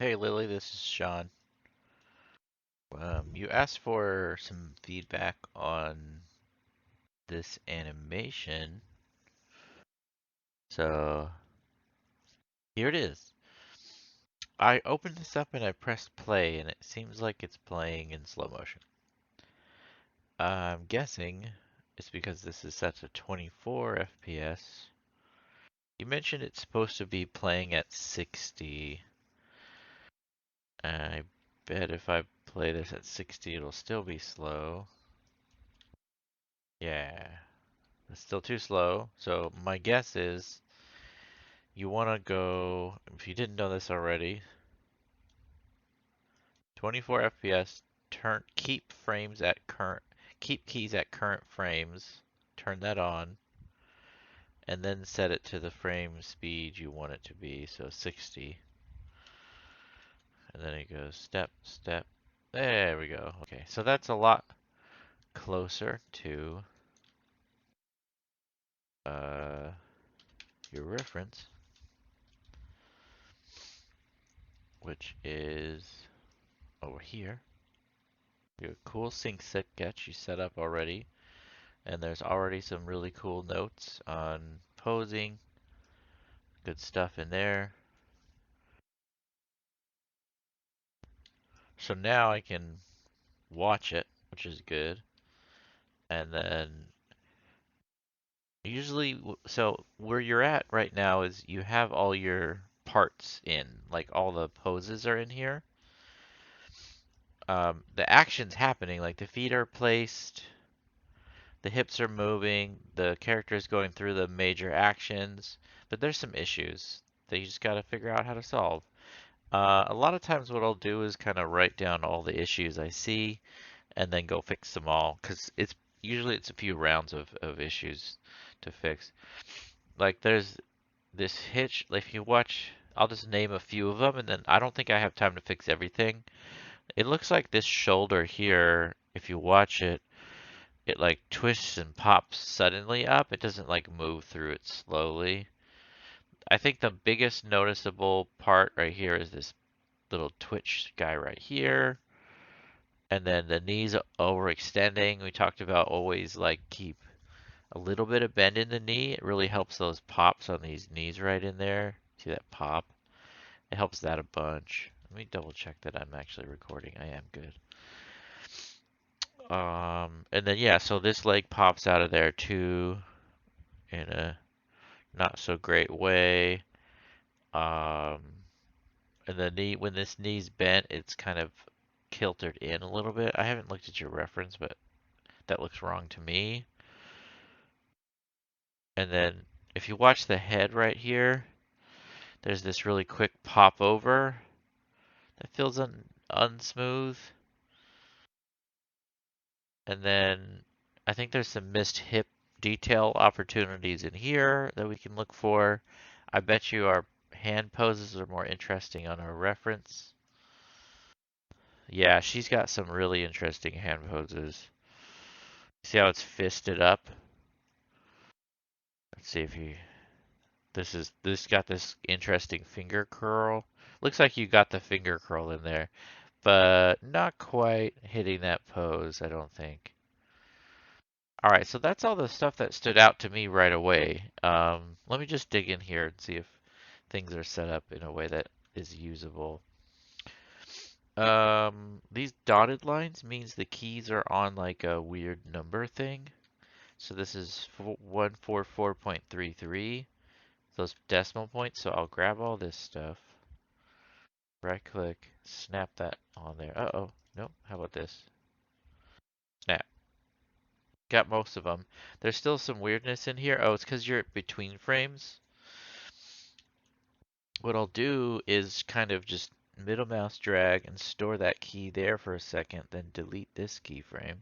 Hey Lily, this is Sean. You asked for some feedback on this animation, so here it is. I opened this up and I pressed play, and it seems like it's playing in slow motion. I'm guessing it's because this is set to 24 FPS. You mentioned it's supposed to be playing at 60. I bet if I play this at 60, it'll still be slow. Yeah, it's still too slow. So my guess is you want to go, if you didn't know this already, 24 FPS, keep keys at current frames, turn that on, and then set it to the frame speed you want it to be, so 60. And then it goes step, step. There we go. Okay, so that's a lot closer to uh, your reference, which is over here. Your cool sync sketch you set up already. And there's already some really cool notes on posing. Good stuff in there. So now I can watch it, which is good. And then usually, so where you're at right now is you have all your parts in, like all the poses are in here. The action's happening, like the feet are placed, the hips are moving, the character is going through the major actions, but there's some issues that you just got to figure out how to solve. A lot of times what I'll do is kind of write down all the issues I see and then go fix them all because it's a few rounds of issues to fix. Like there's this hitch, like if you watch, I'll just name a few of them and then I don't think I have time to fix everything. It looks like this shoulder here, if you watch it, it like twists and pops suddenly up. It doesn't like move through it slowly. I think the biggest noticeable part right here is this little twitch guy right here. And then the knees overextending. We talked about always like keep a little bit of bend in the knee. It really helps those pops on these knees right in there. See that pop? It helps that a bunch. Let me double check that I'm actually recording. I am good. And then yeah, so this leg pops out of there too in a not so great way. Um, and the knee, when this knee's bent, it's kind of kiltered in a little bit. I haven't looked at your reference, but that looks wrong to me. And then if you watch the head right here, there's this really quick pop over that feels unsmooth. And then I think there's some missed hip detail opportunities in here that we can look for. I bet you our hand poses are more interesting on our reference. Yeah, she's got some really interesting hand poses. See how it's fisted up? Let's see if you this got this interesting finger curl. Looks like you got the finger curl in there, but not quite hitting that pose, I don't think. All right, so that's all the stuff that stood out to me right away. Let me just dig in here and see if things are set up in a way that is usable. These dotted lines means the keys are on like a weird number thing. So this is 144.33, those decimal points. So I'll grab all this stuff, right click, snap that on there. Uh-oh, nope, how about this? Snap. Got most of them. There's still some weirdness in here. Oh, it's because you're between frames. What I'll do is kind of just middle mouse drag and store that key there for a second, then delete this keyframe.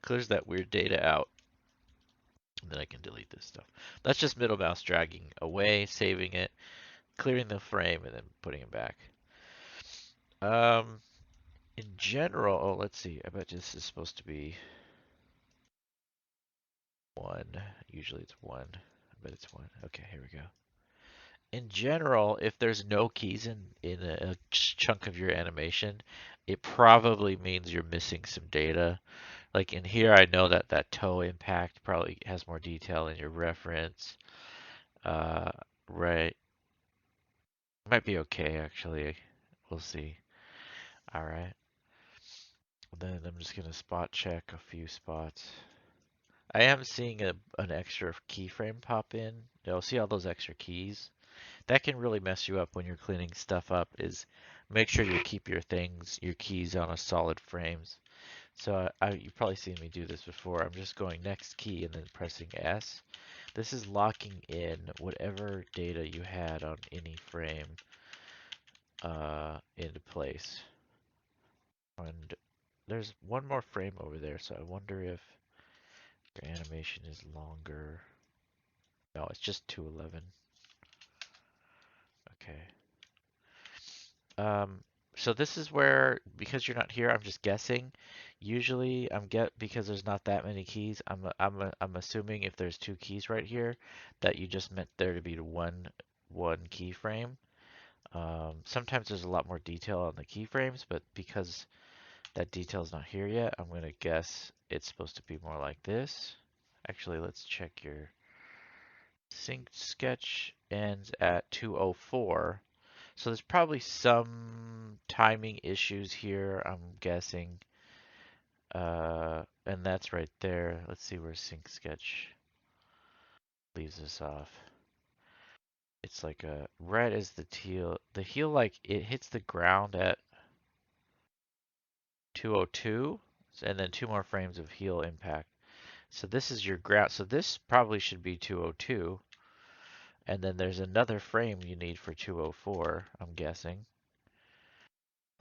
Clears that weird data out. And then I can delete this stuff. That's just middle mouse dragging away, saving it, clearing the frame, and then putting it back. In general, oh, let's see. I bet this is supposed to be 1. Usually it's 1. I bet it's 1. Okay, here we go. in general, if there's no keys in a chunk of your animation, it probably means you're missing some data. Like in here, I know that that toe impact probably has more detail in your reference. Uh, right. Might be okay, actually. We'll see. All right. Then I'm just gonna spot check a few spots. I am seeing an extra keyframe pop in. You'll see all those extra keys. That can really mess you up when you're cleaning stuff up. Is make sure you keep your things, your keys on a solid frames. So you've probably seen me do this before. I'm just going next key and then pressing S. This is locking in whatever data you had on any frame into place. And there's one more frame over there, so I wonder if your animation is longer. No, it's just 211. Okay. Um, so this is where, because you're not here, I'm just guessing. Usually, because there's not that many keys. I'm assuming if there's two keys right here, that you just meant there to be one keyframe. Sometimes there's a lot more detail on the keyframes, but because that detail is not here yet, I'm gonna guess it's supposed to be more like this. Actually, let's check your sync sketch ends at 204. So there's probably some timing issues here, I'm guessing. And that's right there. Let's see where sync sketch leaves us off. It's like a red is the teal. The heel, like it hits the ground at 202, and then two more frames of heel impact. So this is your ground. So this probably should be 202. And then there's another frame you need for 204, I'm guessing.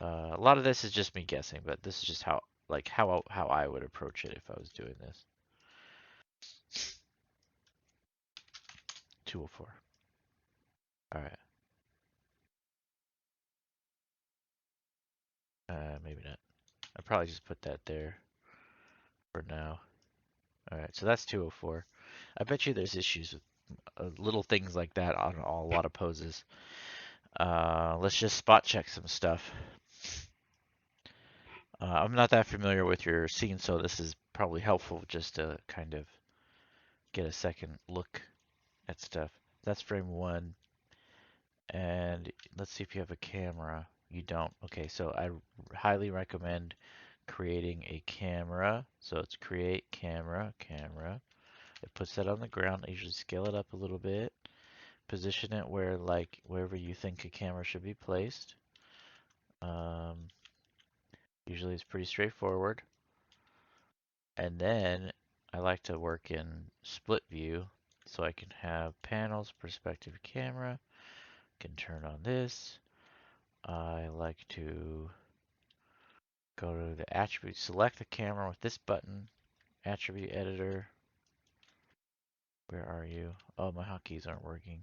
A lot of this is just me guessing, but this is just how I would approach it if I was doing this. 204. All right. Maybe not. I probably just put that there for now. All right, so that's 204. I bet you there's issues with little things like that on a lot of poses. Let's just spot check some stuff. I'm not that familiar with your scene, so this is probably helpful just to kind of get a second look at stuff. That's frame one. And let's see if you have a camera. You don't. Okay, so I highly recommend creating a camera. So it's create camera, camera. It puts that on the ground. I usually scale it up a little bit. Position it where, like, wherever you think a camera should be placed. Um, Usually it's pretty straightforward. And then I like to work in split view so I can have panels, perspective camera. Can turn on this. I like to go to the attribute, select the camera with this button, attribute editor. Where are you? Oh, my hotkeys aren't working.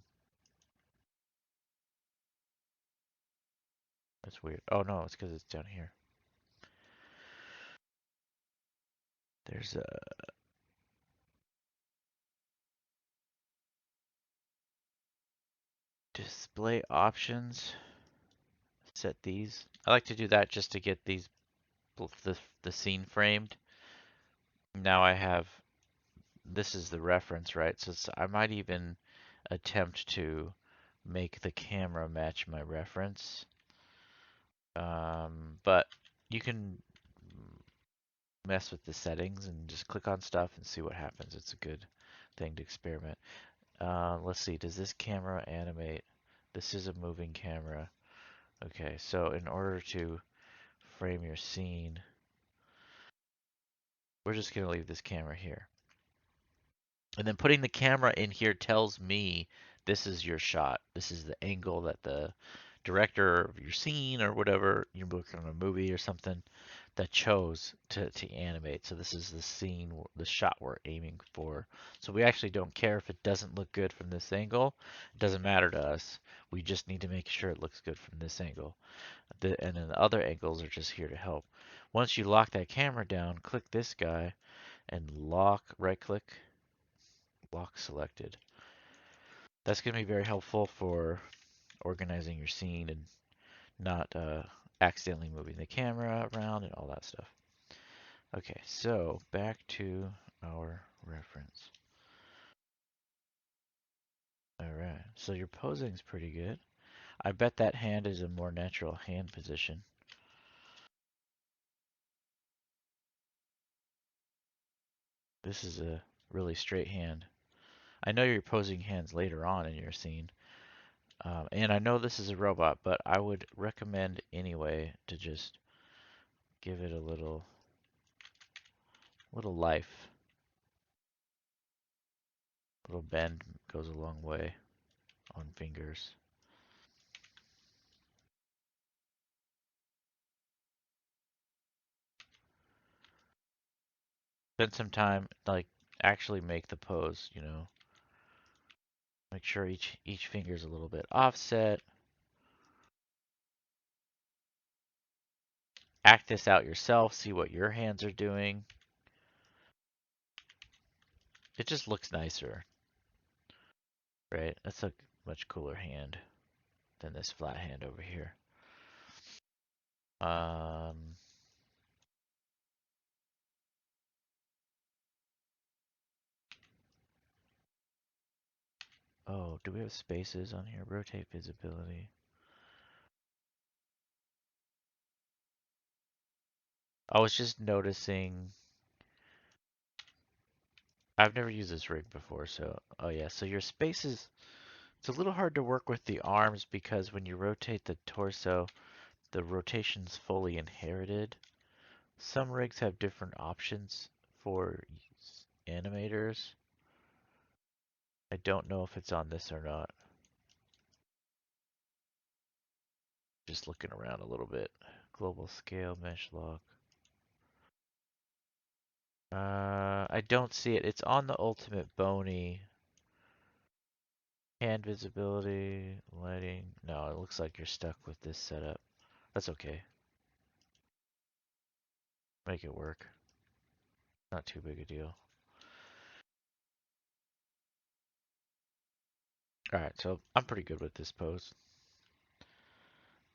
That's weird. Oh no, it's because it's down here. There's a display options. Set these. I like to do that just to get the scene framed. Now I have, this is the reference, right? So I might even attempt to make the camera match my reference. But you can mess with the settings and just click on stuff and see what happens. It's a good thing to experiment. Let's see, does this camera animate? This is a moving camera. Okay, so in order to frame your scene, we're just going to leave this camera here. And then putting the camera in here tells me this is your shot. This is the angle that the director of your scene or whatever, you're working on a movie or something, that chose to animate. So this is the scene, the shot we're aiming for. So we actually don't care if it doesn't look good from this angle. It doesn't matter to us. We just need to make sure it looks good from this angle. And then the other angles are just here to help. Once you lock that camera down, click this guy and lock, right click, lock selected. That's going to be very helpful for organizing your scene and not accidentally moving the camera around and all that stuff. Okay, so back to our reference. All right, so your posing's pretty good. I bet that hand is a more natural hand position. This is a really straight hand. I know you're posing hands later on in your scene, and I know this is a robot, but I would recommend anyway to just give it a little life. Little bend goes a long way on fingers. Spend some time, like actually make the pose, you know. Make sure each finger is a little bit offset. Act this out yourself, see what your hands are doing. It just looks nicer, right? That's a much cooler hand than this flat hand over here. Um, oh, do we have spaces on here? Rotate visibility. I was just noticing, I've never used this rig before, so, oh yeah, so your spaces, it's a little hard to work with the arms because when you rotate the torso, the rotation's fully inherited. Some rigs have different options for animators. I don't know if it's on this or not. Just looking around a little bit. Global scale, mesh lock. I don't see it. It's on the Ultimate Bony. Hand visibility, lighting. No, it looks like you're stuck with this setup. That's okay. Make it work. Not too big a deal. Alright, so I'm pretty good with this pose.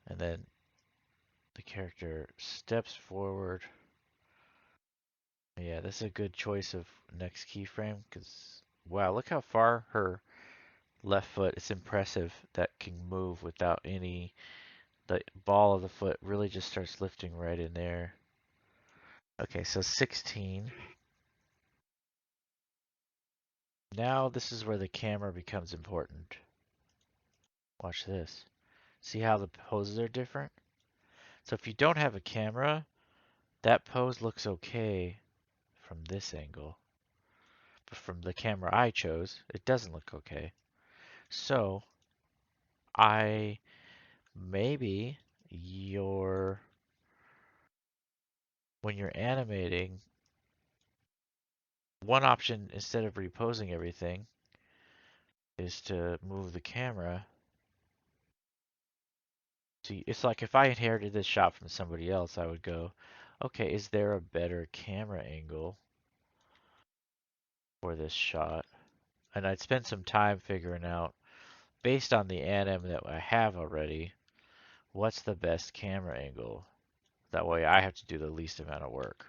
And then the character steps forward. Yeah, this is a good choice of next keyframe because, wow, look how far her left foot, it's impressive that can move without any, the ball of the foot really just starts lifting right in there. Okay, so 16. Now this is where the camera becomes important. Watch this. See how the poses are different? So if you don't have a camera, that pose looks okay from this angle. But from the camera I chose, it doesn't look okay. So I maybe your when you're animating, one option instead of reposing everything is to move the camera. See, it's like if I inherited this shot from somebody else, I would go, okay, is there a better camera angle for this shot? And I'd spend some time figuring out, based on the anim that I have already, what's the best camera angle. That way I have to do the least amount of work.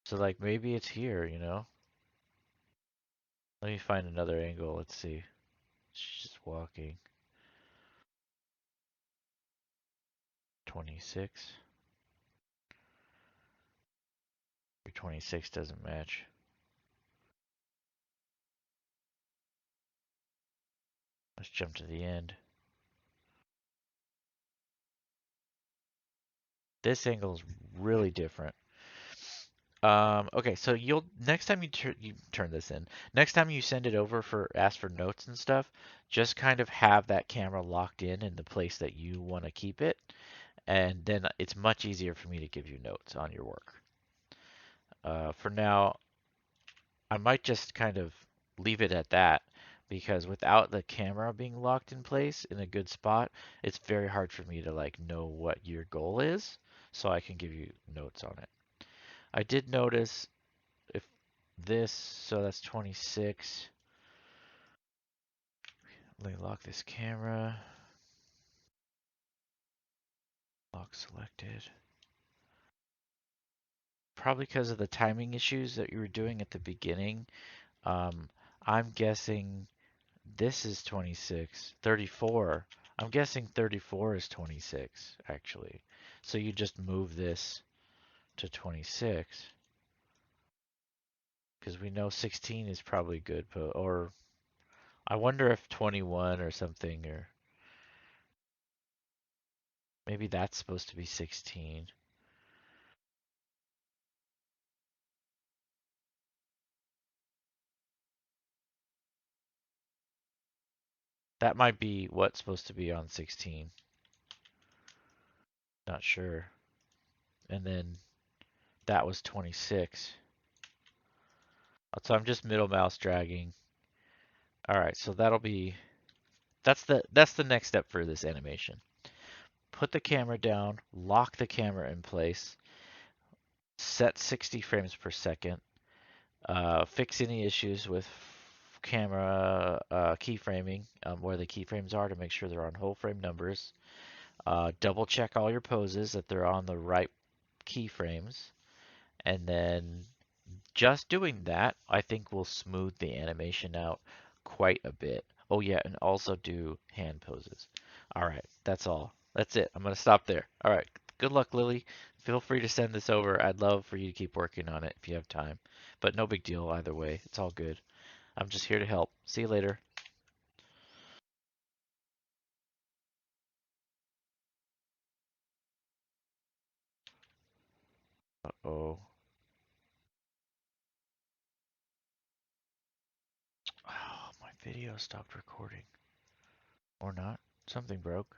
So like maybe it's here, you know? Let me find another angle. Let's see. She's just walking. 26. Your 26 doesn't match. Let's jump to the end. This angle is really different. Okay, so you'll next time you turn this in, next time you send it over for ask for notes and stuff, just kind of have that camera locked in the place that you want to keep it, and then it's much easier for me to give you notes on your work. For now, I might just kind of leave it at that, because without the camera being locked in place in a good spot, it's very hard for me to like know what your goal is, so I can give you notes on it. I did notice if this, so that's 26. Let me lock this camera. Lock selected. Probably because of the timing issues that you were doing at the beginning. Um, I'm guessing this is 26. 34. I'm guessing 34 is 26, actually. So you just move this to 26. Because we know 16 is probably good, but, or I wonder if 21 or something, or maybe that's supposed to be 16. That might be what's supposed to be on 16. Not sure. And then that was 26. So I'm just middle mouse dragging. All right, so that'll be that's the next step for this animation. Put the camera down, lock the camera in place, set 60 frames per second, fix any issues with camera keyframing, where the keyframes are to make sure they're on whole frame numbers. Double check all your poses that they're on the right keyframes, and then just doing that, I think will smooth the animation out quite a bit. Oh yeah, and also do hand poses. All right, that's all. That's it. I'm gonna stop there. All right. Good luck, Lily. Feel free to send this over. I'd love for you to keep working on it if you have time. But no big deal either way. It's all good. I'm just here to help. See you later. Uh-oh. Oh, my video stopped recording. Or not. Something broke.